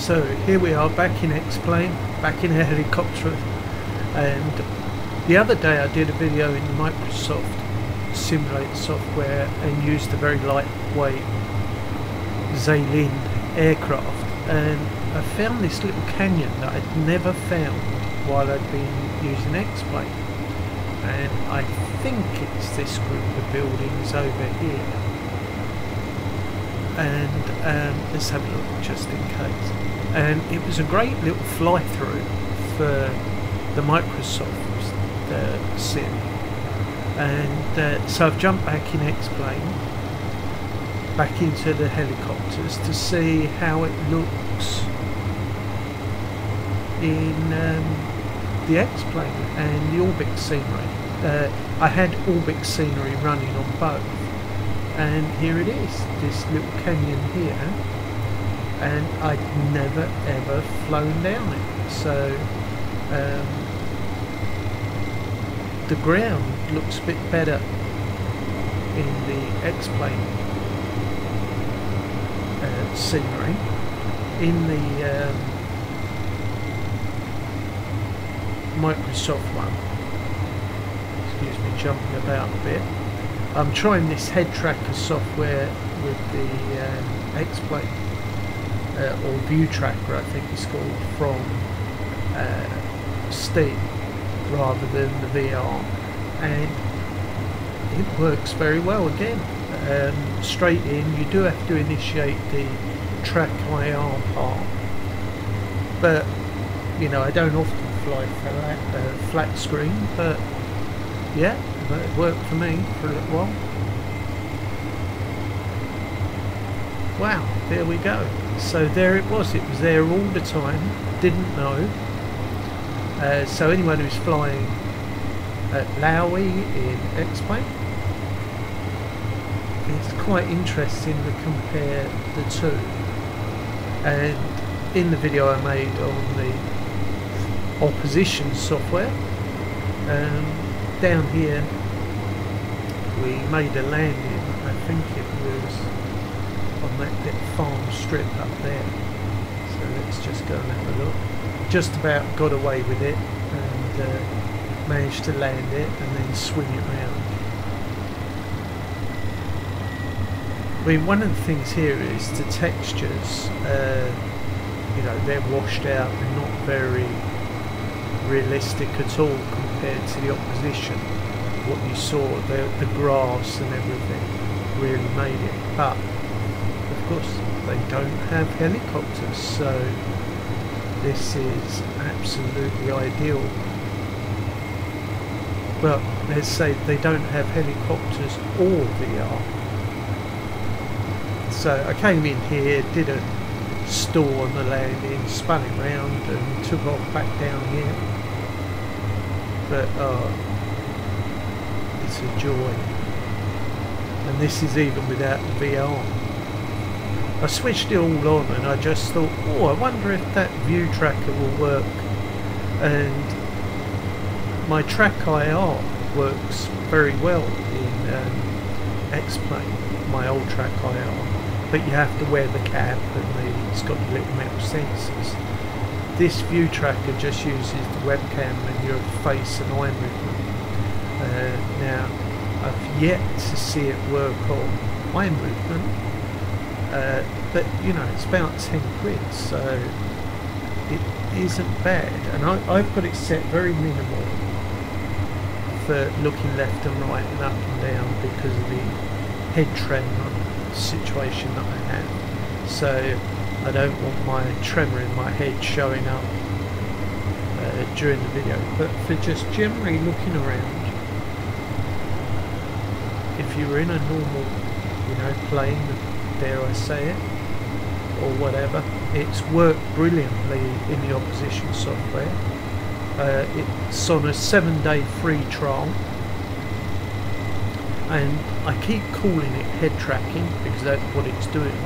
So here we are back in X-Plane, back in a helicopter, and the other day I did a video in Microsoft Simulator software and used a very lightweight Zeppelin aircraft, and I found this little canyon that I'd never found while I'd been using X-Plane, and I think it's this group of buildings over here. And let's have a look just in case. And it was a great little fly through for the Microsoft sim. And so I've jumped back in X-Plane, back into the helicopters to see how it looks in the X-Plane and the orbit scenery. I had orbit scenery running on both. And here it is, this little canyon here, and I'd never ever flown down it. So the ground looks a bit better in the X-Plane scenery. In the Microsoft one, excuse me, jumping about a bit. I'm trying this head tracker software with the X-Plane, or ViewTracker I think it's called, from Steam rather than the VR, and it works very well again. Straight in, you do have to initiate the track IR part, but you know, I don't often fly flat screen, but yeah, it worked for me for a little while. Wow, there we go. So there it was there all the time, didn't know. So anyone who's flying at LOWI in X-Plane, it's quite interesting to compare the two. And in the video I made on the opposition software, down here we made a landing, I think it was on that little farm strip up there. So let's just go and have a look. Just about got away with it and managed to land it and then swing it round. I mean, one of the things here is the textures, you know, they're washed out, they're not very realistic at all compared to the opposition. What you saw, the grass and everything really made it, but of course they don't have helicopters, so this is absolutely ideal. Well, let's say they don't have helicopters or VR. So I came in here, did a stall on the landing, spun it round and took off back down here. But it's a joy. And this is even without the VR. I switched it all on and I just thought, oh, I wonder if that ViewTracker will work. And my track IR works very well in X-Plane, my old track IR. But you have to wear the cap and it's got the little metal sensors. This ViewTracker just uses the webcam and your face and eye movement. Now, I've yet to see it work on eye movement, but you know, it's about 10 quid, so it isn't bad. And I've got it set very minimal for looking left and right and up and down because of the head tremor situation that I have. So I don't want my tremor in my head showing up during the video, but for just generally looking around, if you were in a normal, you know, plane, dare I say it, or whatever, it's worked brilliantly in the opposition software. It's on a 7-day free trial, and I keep calling it head tracking because that's what it's doing.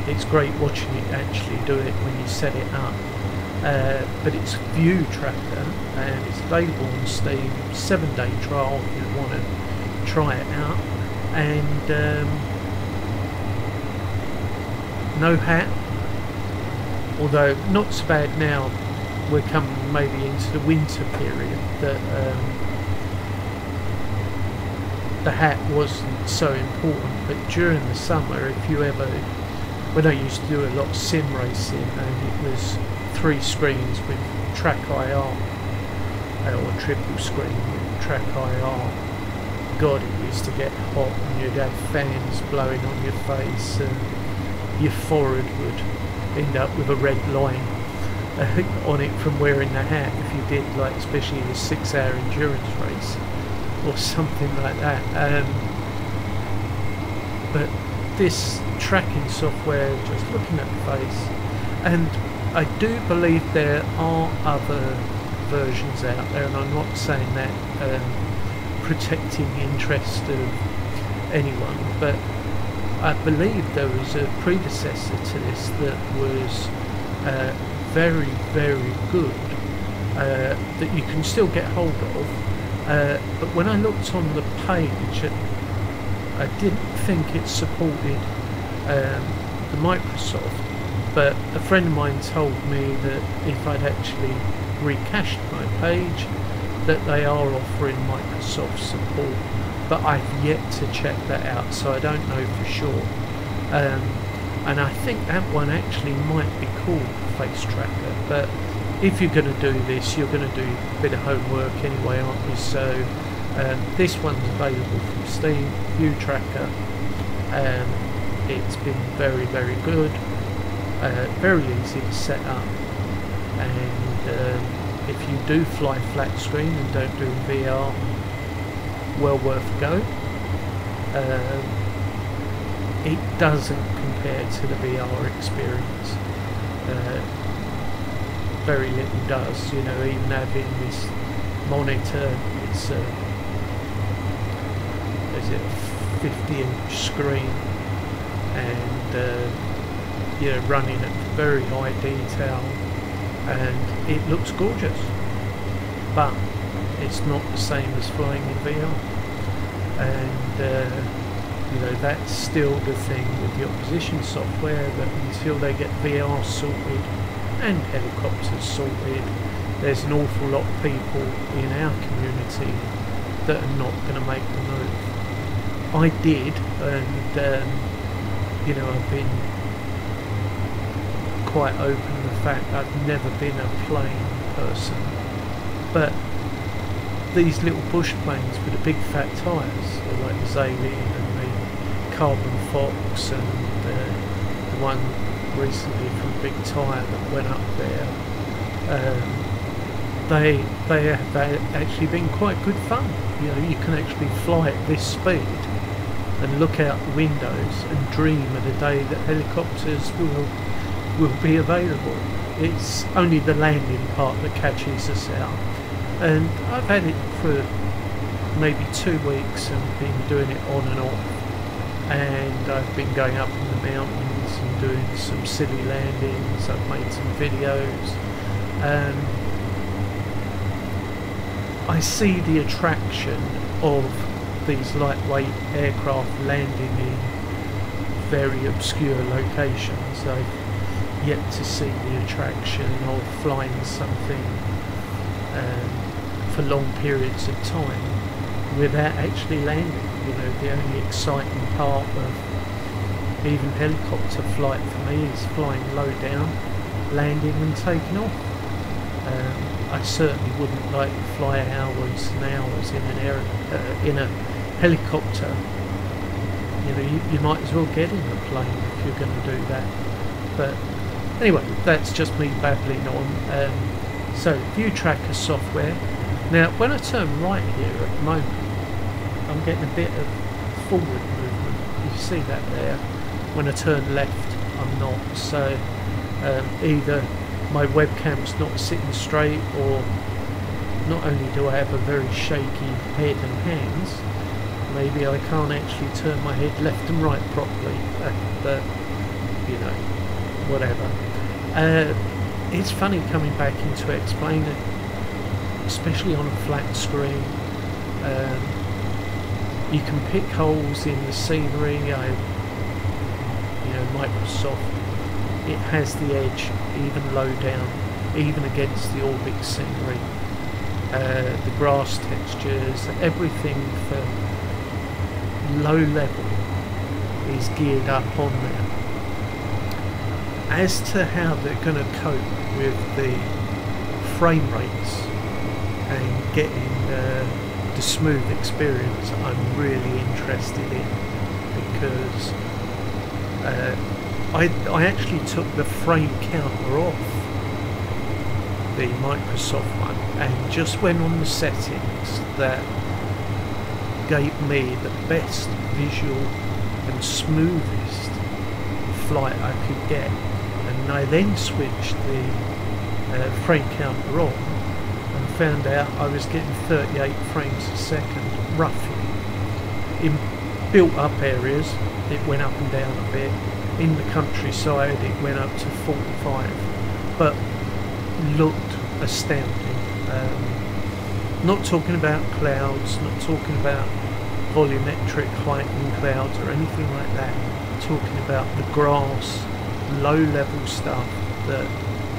It's great watching it actually do it when you set it up. But it's ViewTracker and it's available on Steam, 7-day trial if you want to try it out. And no hat although not so bad now. We're coming maybe into the winter period that the hat wasn't so important, but during the summer, if you ever, when I used to do a lot of sim racing, and it was 3 screens with track IR, or triple screen with track IR, God, it used to get hot, and you'd have fans blowing on your face, and your forehead would end up with a red line on it from wearing the hat if you did, like, especially a 6-hour endurance race or something like that. But this tracking software, just looking at the face, and I do believe there are other versions out there, and I'm not saying that protecting the interest of anyone, but I believe there was a predecessor to this that was very, very good, that you can still get hold of, but when I looked on the page, I didn't think it supported the Microsoft, but a friend of mine told me that if I'd actually recached my page, that they are offering Microsoft support, but I've yet to check that out, so I don't know for sure. And I think that one actually might be called Face Tracker, but if you're going to do this, you're going to do a bit of homework anyway, aren't you? So this one's available from Steam, ViewTracker. It's been very, very good, very easy to set up, and if you do fly flat screen and don't do VR, well worth a go. It doesn't compare to the VR experience. Very little does, you know, even having this monitor, it's is it a 50-inch screen, and you know, running at very high detail, and it looks gorgeous, but it's not the same as flying in VR, and you know, that's still the thing with the opposition software, that until they get VR sorted and helicopters sorted, there's an awful lot of people in our community that are not going to make the move. I did, and you know, I've been quite open to the fact I've never been a plane person, but these little bush planes with the big fat tyres, like the Zalin and the Carbon Fox, and the one recently from Big Tyre that went up there, they have actually been quite good fun. You know, you can actually fly at this speed and look out the windows and dream of the day that helicopters will be available. It's only the landing part that catches us out, and I've had it for maybe 2 weeks and been doing it on and off, and I've been going up in the mountains and doing some silly landings. I've made some videos. I see the attraction of these lightweight aircraft landing in very obscure locations. I've yet to see the attraction of flying something for long periods of time without actually landing. You know, the only exciting part of even helicopter flight for me is flying low down, landing and taking off. I certainly wouldn't like to fly hours and hours in a helicopter. You know, you might as well get in a plane if you're going to do that. But anyway, that's just me babbling on. So, ViewTracker software. Now, when I turn right here at the moment, I'm getting a bit of forward movement. You see that there? When I turn left, I'm not. So, either my webcam's not sitting straight, or not only do I have a very shaky head and hands, maybe I can't actually turn my head left and right properly, but you know, whatever. It's funny coming back into explaining it, especially on a flat screen. You can pick holes in the scenery. You know, Microsoft it has the edge even low down, even against the orbit scenery. The grass textures, everything for low level is geared up on there. As to how they're going to cope with the frame rates and getting the smooth experience, I'm really interested in, because I actually took the frame counter off the Microsoft one and just went on the settings that gave me the best visual and smoothest flight I could get, and I then switched the frame counter on and found out I was getting 38 frames a second roughly. In built up areas it went up and down a bit, in the countryside it went up to 45, but looked astounding. Not talking about clouds, not talking about volumetric heightening clouds or anything like that, talking about the grass, low level stuff that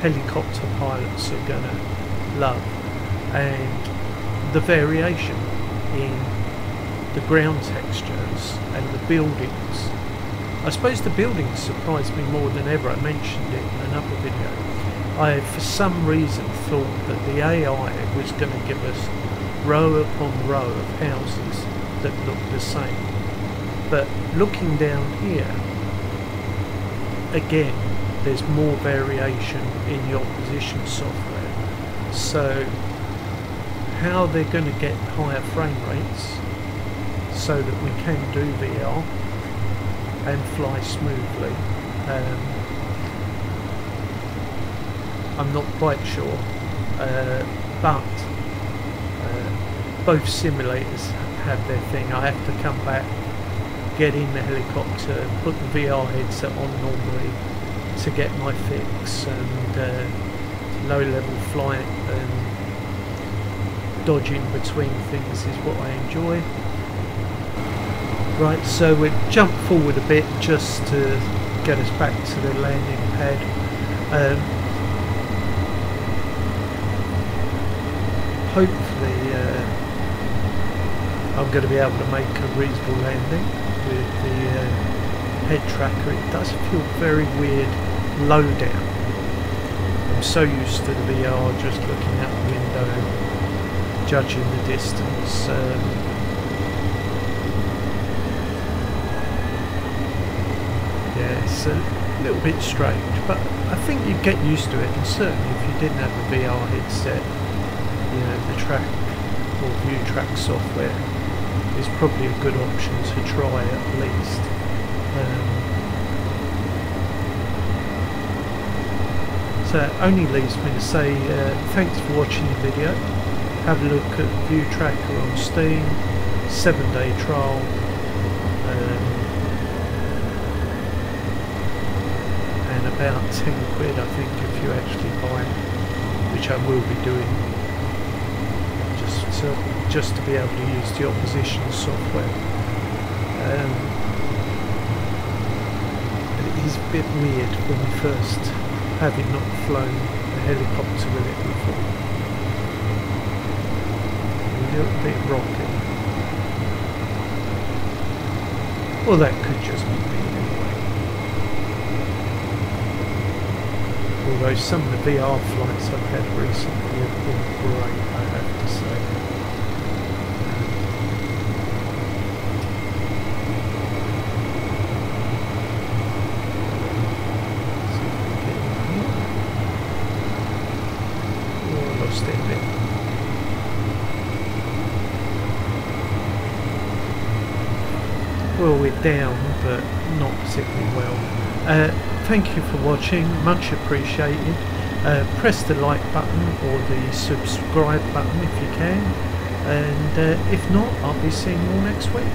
helicopter pilots are gonna love, and the variation in the ground textures and the buildings. I suppose the buildings surprised me more than ever. I mentioned it in another video. I, for some reason, thought that the AI was going to give us row upon row of houses that look the same. But looking down here, again, there's more variation in the opposition software. So how they're going to get higher frame rates so that we can do VR and fly smoothly, I'm not quite sure, but both simulators have their thing. I have to come back, get in the helicopter, put the VR headset on normally to get my fix, and low level flight and dodging between things is what I enjoy. Right, so we'll jump forward a bit just to get us back to the landing pad. Hopefully I'm going to be able to make a reasonable landing with the head tracker. It does feel very weird low down. I'm so used to the VR just looking out the window, judging the distance. Yeah, it's a little bit strange, but I think you'd get used to it, and certainly if you didn't have a VR headset, you know, the track or ViewTracker software is probably a good option to try at least. So it only leaves me to say thanks for watching the video. Have a look at ViewTracker on Steam, 7-day trial. About 10 quid I think if you actually buy it, which I will be doing, just to be able to use the opposition software. And it is a bit weird when we first, having not flown a helicopter with it before, a little bit rocky. Well, that could just be me anyway. Although some of the VR flights I've had recently have been great, I have to say. See if we can get in here. Oh, I lost it a bit. Well, we're down, but not particularly well. Thank you for watching, much appreciated. Press the like button or the subscribe button if you can, and if not, I'll be seeing you all next week.